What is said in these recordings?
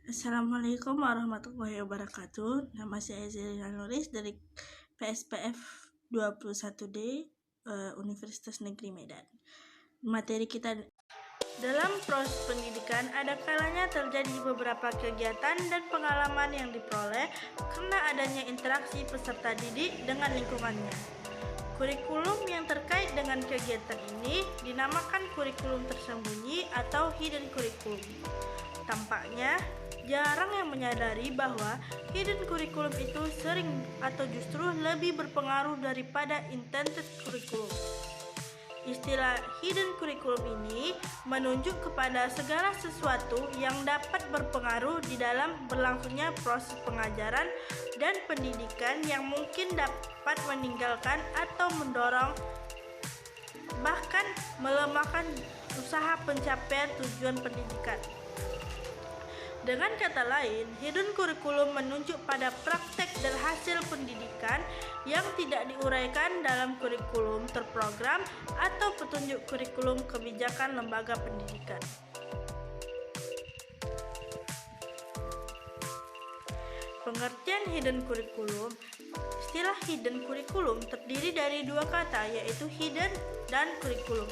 Assalamualaikum warahmatullahi wabarakatuh. Nama saya Zerina Nuris dari PSPF 21D Universitas Negeri Medan. Materi kita dalam proses pendidikan ada kalanya terjadi beberapa kegiatan dan pengalaman yang diperoleh karena adanya interaksi peserta didik dengan lingkungannya. Kurikulum yang terkait dengan kegiatan ini dinamakan kurikulum tersembunyi atau hidden curriculum. Tampaknya jarang yang menyadari bahwa hidden curriculum itu sering atau justru lebih berpengaruh daripada intended curriculum. Istilah hidden curriculum ini menunjuk kepada segala sesuatu yang dapat berpengaruh di dalam berlangsungnya proses pengajaran dan pendidikan yang mungkin dapat meninggalkan atau mendorong bahkan melemahkan usaha pencapaian tujuan pendidikan. Dengan kata lain, hidden curriculum menunjuk pada praktek dan hasil pendidikan yang tidak diuraikan dalam kurikulum terprogram atau petunjuk kurikulum kebijakan lembaga pendidikan. Pengertian hidden curriculum. Istilah hidden curriculum terdiri dari dua kata, yaitu hidden dan curriculum.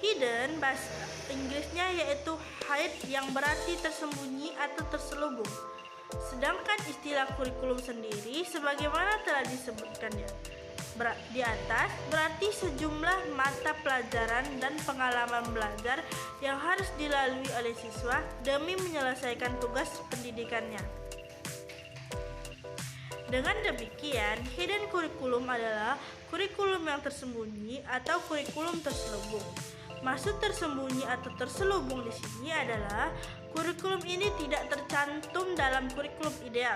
Hidden bahasa Inggrisnya yaitu hide yang berarti tersembunyi atau terselubung. Sedangkan istilah kurikulum sendiri sebagaimana telah disebutkannya di atas berarti sejumlah mata pelajaran dan pengalaman belajar yang harus dilalui oleh siswa demi menyelesaikan tugas pendidikannya. Dengan demikian, hidden curriculum adalah kurikulum yang tersembunyi atau kurikulum terselubung. Maksud tersembunyi atau terselubung di sini adalah kurikulum ini tidak tercantum dalam kurikulum ideal.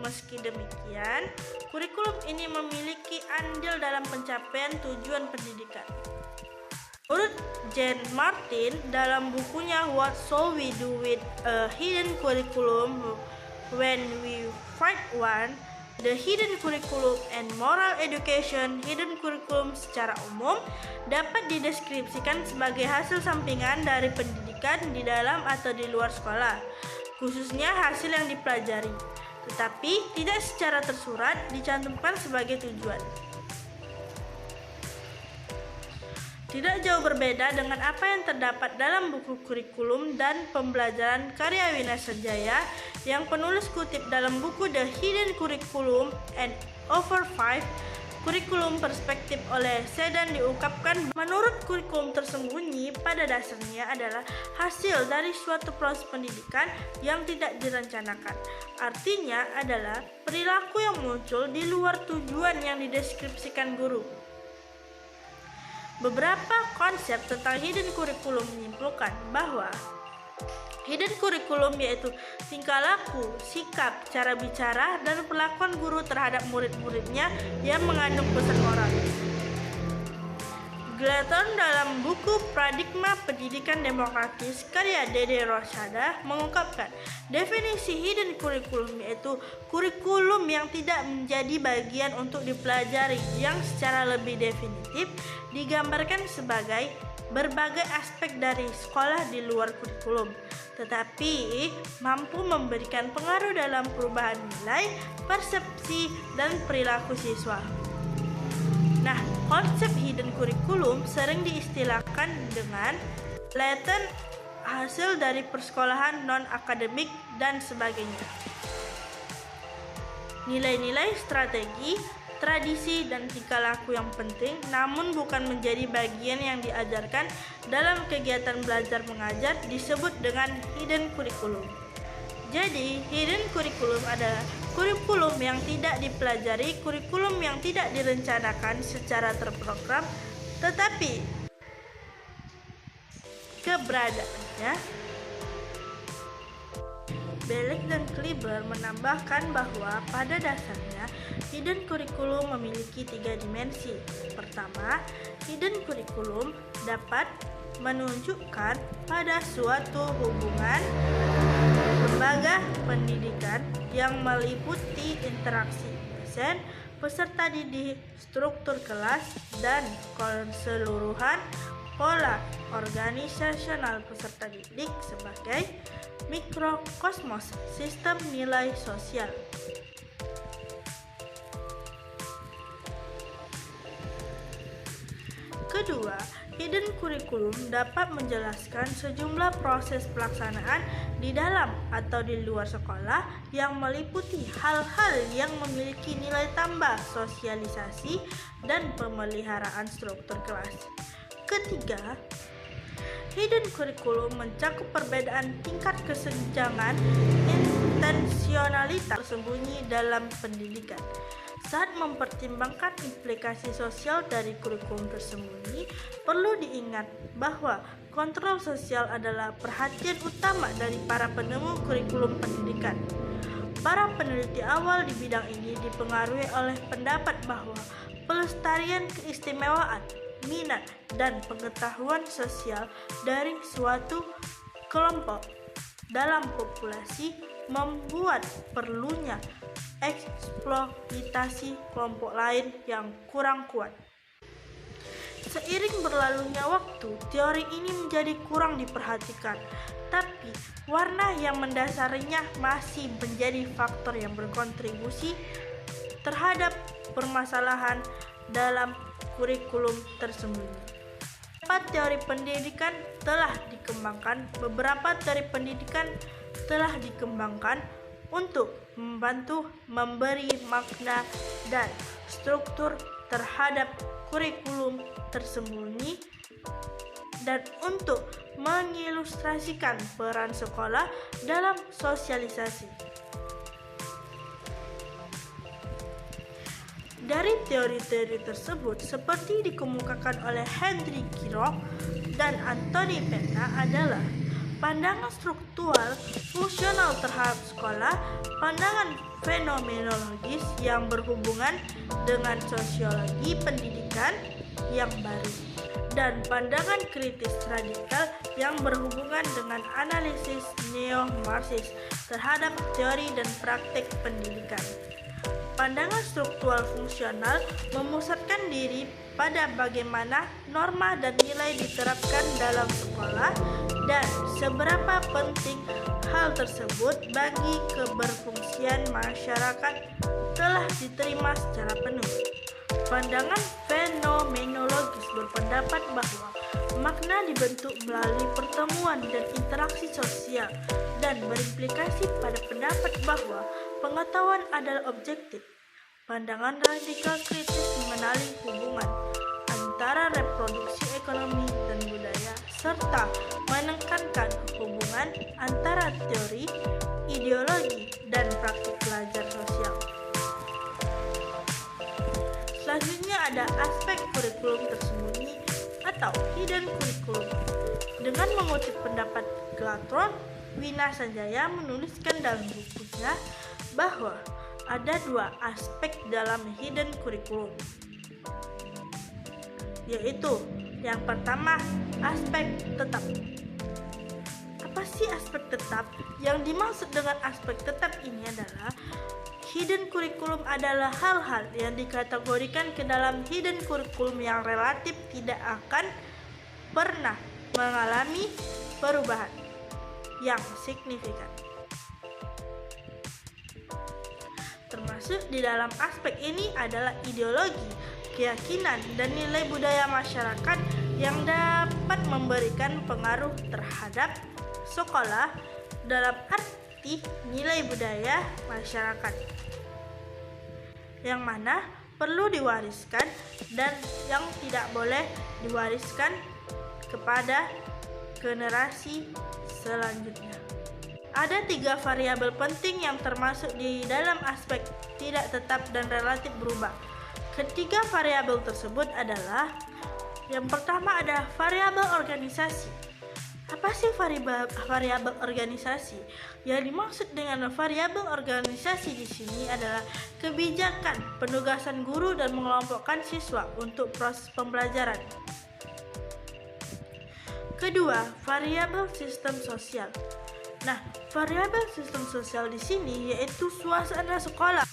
Meski demikian, kurikulum ini memiliki andil dalam pencapaian tujuan pendidikan. Menurut Jane Martin dalam bukunya What Shall We Do with a Hidden Curriculum When We Find One? The Hidden Curriculum and Moral Education. Hidden Curriculum secara umum dapat dideskripsikan sebagai hasil sampingan dari pendidikan di dalam atau di luar sekolah, khususnya hasil yang dipelajari, tetapi tidak secara tersurat dicantumkan sebagai tujuan. Tidak jauh berbeda dengan apa yang terdapat dalam buku kurikulum dan pembelajaran karya Wina Sanjaya yang penulis kutip dalam buku The Hidden Curriculum and Over 5, kurikulum perspektif oleh Sedan diungkapkan menurut kurikulum tersembunyi pada dasarnya adalah hasil dari suatu proses pendidikan yang tidak direncanakan. Artinya adalah perilaku yang muncul di luar tujuan yang dideskripsikan guru. Beberapa konsep tentang hidden curriculum menyimpulkan bahwa hidden curriculum yaitu tingkah laku, sikap, cara bicara, dan perlakuan guru terhadap murid-muridnya yang mengandung pesan moral. Glatton dalam buku Paradigma Pendidikan Demokratis karya Dede Rosada mengungkapkan definisi hidden curriculum yaitu kurikulum yang tidak menjadi bagian untuk dipelajari yang secara lebih definitif digambarkan sebagai berbagai aspek dari sekolah di luar kurikulum, tetapi mampu memberikan pengaruh dalam perubahan nilai, persepsi, dan perilaku siswa. Nah, konsep hidden curriculum sering diistilahkan dengan latent hasil dari persekolahan non-akademik dan sebagainya. Nilai-nilai, strategi, tradisi, dan tingkah laku yang penting namun bukan menjadi bagian yang diajarkan dalam kegiatan belajar mengajar disebut dengan hidden curriculum. Jadi, hidden curriculum adalah kurikulum yang tidak dipelajari, kurikulum yang tidak direncanakan secara terprogram, tetapi keberadaannya. Belek dan Kleber menambahkan bahwa pada dasarnya hidden curriculum memiliki 3 dimensi. Pertama, hidden curriculum dapat menunjukkan pada suatu hubungan lembaga pendidikan yang meliputi interaksi dosen, peserta didik, struktur kelas, dan keseluruhan pola organisasional peserta didik sebagai mikrokosmos sistem nilai sosial. Kedua, hidden curriculum dapat menjelaskan sejumlah proses pelaksanaan di dalam atau di luar sekolah yang meliputi hal-hal yang memiliki nilai tambah sosialisasi dan pemeliharaan struktur kelas. Ketiga, hidden curriculum mencakup perbedaan tingkat kesenjangan intensionalitas tersembunyi dalam pendidikan. Saat mempertimbangkan implikasi sosial dari kurikulum tersembunyi, perlu diingat bahwa kontrol sosial adalah perhatian utama dari para penemu kurikulum pendidikan. Para peneliti awal di bidang ini dipengaruhi oleh pendapat bahwa pelestarian keistimewaan, minat, dan pengetahuan sosial dari suatu kelompok dalam populasi membuat perlunya eksploitasi kelompok lain yang kurang kuat. Seiring berlalunya waktu, teori ini menjadi kurang diperhatikan, tapi warna yang mendasarinya masih menjadi faktor yang berkontribusi terhadap permasalahan dalam kurikulum tersembunyi. Beberapa teori pendidikan telah dikembangkan untuk membantu memberi makna dan struktur terhadap kurikulum tersembunyi dan untuk mengilustrasikan peran sekolah dalam sosialisasi. Dari teori-teori tersebut, seperti dikemukakan oleh Henry Kirok dan Anthony Pena adalah pandangan struktural fungsional terhadap sekolah, pandangan fenomenologis yang berhubungan dengan sosiologi pendidikan yang baru, dan pandangan kritis radikal yang berhubungan dengan analisis neo-Marxis terhadap teori dan praktik pendidikan. Pandangan struktural fungsional memusatkan diri pada bagaimana norma dan nilai diterapkan dalam sekolah dan seberapa penting hal tersebut bagi keberfungsian masyarakat telah diterima secara penuh. Pandangan fenomenologis berpendapat bahwa makna dibentuk melalui pertemuan dan interaksi sosial dan berimplikasi pada pendapat bahwa pengetahuan adalah objektif. Pandangan radikal kritis mengenali hubungan antara reproduksi ekonomi dan budaya serta menekankan hubungan antara teori, ideologi, dan praktik belajar sosial. Selanjutnya ada aspek kurikulum tersembunyi atau hidden curriculum. Dengan mengutip pendapat Glatron, Wina Sanjaya menuliskan dalam bukunya bahwa ada dua aspek dalam hidden curriculum, yaitu yang pertama, aspek tetap. Apa sih aspek tetap? Yang dimaksud dengan aspek tetap ini adalah hidden curriculum adalah hal-hal yang dikategorikan ke dalam hidden curriculum yang relatif tidak akan pernah mengalami perubahan yang signifikan. Termasuk di dalam aspek ini adalah ideologi, keyakinan, dan nilai budaya masyarakat yang dapat memberikan pengaruh terhadap sekolah dalam arti nilai budaya masyarakat, yang mana perlu diwariskan dan yang tidak boleh diwariskan kepada generasi selanjutnya. Ada 3 variabel penting yang termasuk di dalam aspek tidak tetap dan relatif berubah. Ketiga variabel tersebut adalah yang pertama ada variabel organisasi. Apa sih variabel organisasi? Yang dimaksud dengan variabel organisasi di sini adalah kebijakan penugasan guru dan mengelompokkan siswa untuk proses pembelajaran. Kedua, variabel sistem sosial. Nah, variabel sistem sosial di sini yaitu suasana sekolah,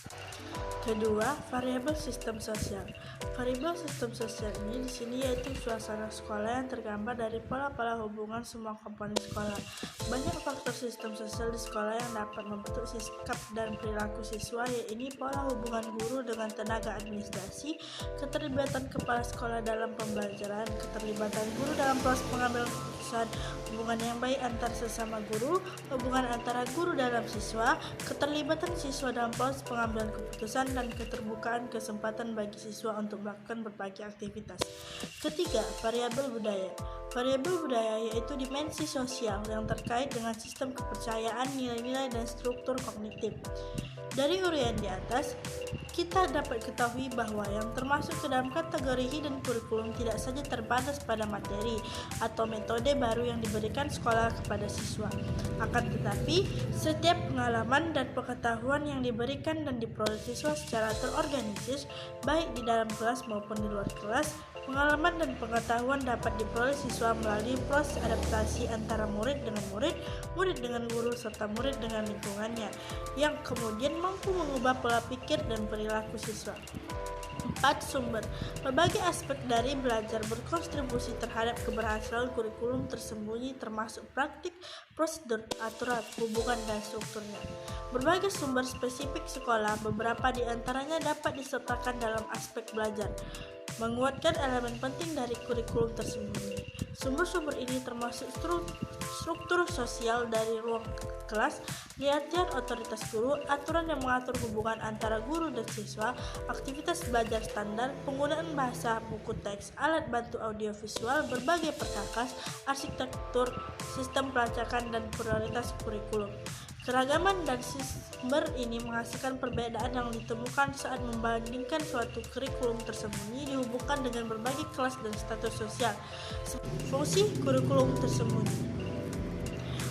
Kedua, variabel sistem sosial. Variabel sistem sosial ini di sini yaitu suasana sekolah yang tergambar dari pola-pola hubungan semua komponen sekolah. Banyak faktor sistem sosial di sekolah yang dapat membentuk sikap dan perilaku siswa, yaitu pola hubungan guru dengan tenaga administrasi, keterlibatan kepala sekolah dalam pembelajaran, keterlibatan guru dalam proses pengambilan keputusan, hubungan yang baik antar sesama guru, hubungan antara guru dalam siswa, keterlibatan siswa dalam proses pengambilan keputusan, dan keterbukaan kesempatan bagi siswa untuk melakukan berbagai aktivitas. Ketiga, variabel budaya. Variabel budaya yaitu dimensi sosial yang terkait dengan sistem kepercayaan, nilai-nilai, dan struktur kognitif. Dari uraian di atas, kita dapat ketahui bahwa yang termasuk ke dalam kategori hidden kurikulum tidak saja terbatas pada materi atau metode baru yang diberikan sekolah kepada siswa. Akan tetapi, setiap pengalaman dan pengetahuan yang diberikan dan diperoleh siswa secara terorganisir, baik di dalam kelas maupun di luar kelas, pengalaman dan pengetahuan dapat diperoleh siswa melalui proses adaptasi antara murid dengan murid, murid dengan guru, serta murid dengan lingkungannya, yang kemudian mampu mengubah pola pikir dan perilaku siswa. 4. Sumber. Berbagai aspek dari belajar berkontribusi terhadap keberhasilan kurikulum tersembunyi, termasuk praktik, prosedur, aturan, hubungan, dan strukturnya. Berbagai sumber spesifik sekolah, beberapa di antaranya dapat disertakan dalam aspek belajar, menguatkan elemen penting dari kurikulum tersembunyi. Sumber-sumber ini termasuk struktur sosial dari ruang kelas, latihan otoritas guru, aturan yang mengatur hubungan antara guru dan siswa, aktivitas belajar standar, penggunaan bahasa, buku teks, alat bantu audiovisual, berbagai perkakas, arsitektur, sistem pelacakan, dan prioritas kurikulum. Keragaman dan sumber ini menghasilkan perbedaan yang ditemukan saat membandingkan suatu kurikulum tersembunyi dihubungkan dengan berbagai kelas dan status sosial. Fungsi kurikulum tersembunyi.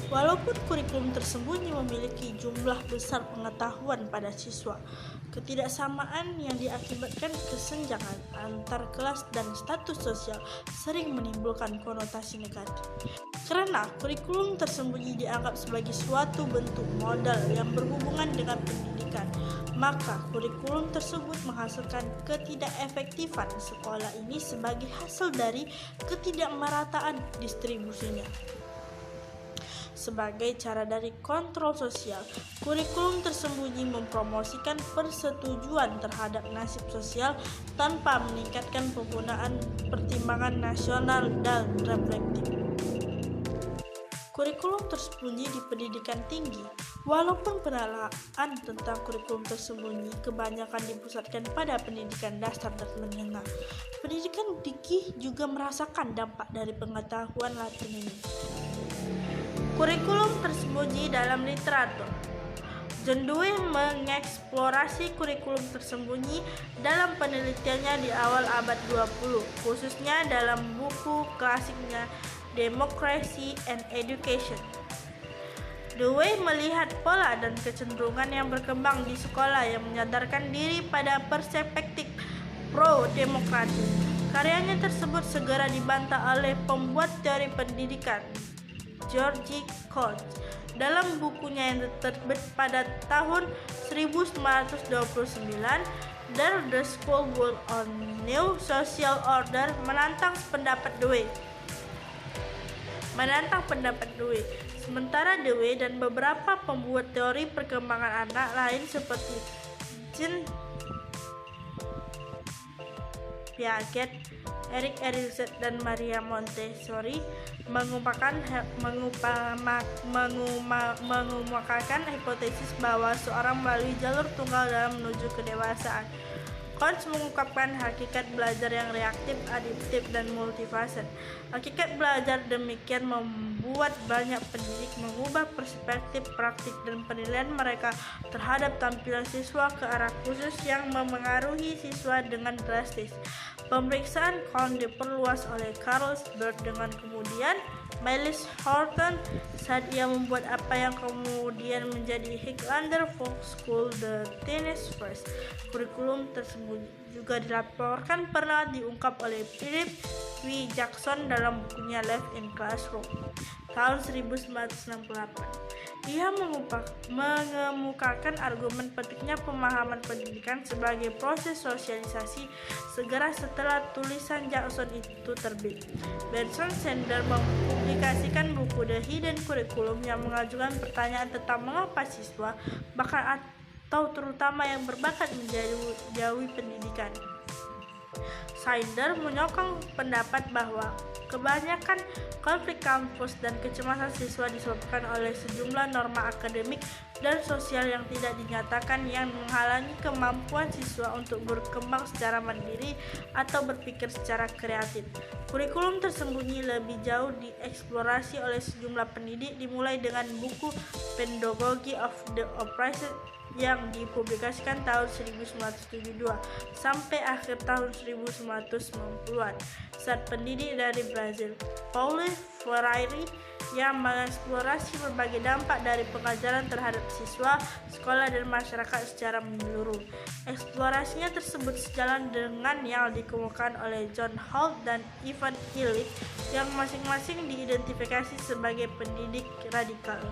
Walaupun kurikulum tersembunyi memiliki jumlah besar pengetahuan pada siswa, ketidaksamaan yang diakibatkan kesenjangan antar kelas dan status sosial sering menimbulkan konotasi negatif. Karena kurikulum tersembunyi dianggap sebagai suatu bentuk modal yang berhubungan dengan pendidikan, maka kurikulum tersebut menghasilkan ketidakefektifan sekolah ini sebagai hasil dari ketidakmerataan distribusinya. Sebagai cara dari kontrol sosial, kurikulum tersembunyi mempromosikan persetujuan terhadap nasib sosial tanpa meningkatkan penggunaan pertimbangan nasional dan reflektif. Kurikulum tersembunyi di pendidikan tinggi. Walaupun penelitian tentang kurikulum tersembunyi kebanyakan dipusatkan pada pendidikan dasar dan menengah, pendidikan tinggi juga merasakan dampak dari pengetahuan latin ini. Kurikulum tersembunyi dalam literatur. John Dewey mengeksplorasi kurikulum tersembunyi dalam penelitiannya di awal abad 20, khususnya dalam buku klasiknya Democracy and Education. Dewey melihat pola dan kecenderungan yang berkembang di sekolah yang menyadarkan diri pada perspektif pro-demokrasi. Karyanya tersebut segera dibantah oleh pembuat teori pendidikan, George Koch, dalam bukunya yang terbit pada tahun 1929, The School World on New Social Order, menantang pendapat Dewey. Sementara Dewey dan beberapa pembuat teori perkembangan anak lain seperti Jean Piaget, Erik Erikson, dan Maria Montessori mengemukakan hipotesis bahwa seorang melalui jalur tunggal dalam menuju kedewasaan. Koch mengungkapkan hakikat belajar yang reaktif, adaptif, dan multifase. Hakikat belajar demikian membuat banyak pendidik mengubah perspektif, praktik, dan penilaian mereka terhadap tampilan siswa ke arah khusus yang memengaruhi siswa dengan drastis. Pemeriksaan Koch diperluas oleh Carl Bird dengan kemudian Miles Horton saat ia membuat apa yang kemudian menjadi Highlander Folk School The Teenage First. Kurikulum tersembunyi juga dilaporkan pernah diungkap oleh Philip W. Jackson dalam bukunya Life in Classroom tahun 1968. Ia mengemukakan argumen pentingnya pemahaman pendidikan sebagai proses sosialisasi segera setelah tulisan Jackson itu terbit. Bertrand Sanders mempublikasikan buku The Hidden Curriculum yang mengajukan pertanyaan tentang mengapa siswa, bahkan atau terutama yang berbakat menjauhi pendidikan. Sanders menyokong pendapat bahwa kebanyakan konflik kampus dan kecemasan siswa disebabkan oleh sejumlah norma akademik dan sosial yang tidak dinyatakan yang menghalangi kemampuan siswa untuk berkembang secara mandiri atau berpikir secara kreatif. Kurikulum tersembunyi lebih jauh dieksplorasi oleh sejumlah pendidik, dimulai dengan buku Pedagogy of the Oppressed yang dipublikasikan tahun 1972 sampai akhir tahun 1990-an saat pendidik dari Brazil, Paulo Freire, yang mengeksplorasi berbagai dampak dari pengajaran terhadap siswa, sekolah, dan masyarakat secara menyeluruh. Eksplorasinya tersebut sejalan dengan yang dikemukakan oleh John Holt dan Ivan Illich yang masing-masing diidentifikasi sebagai pendidik radikal.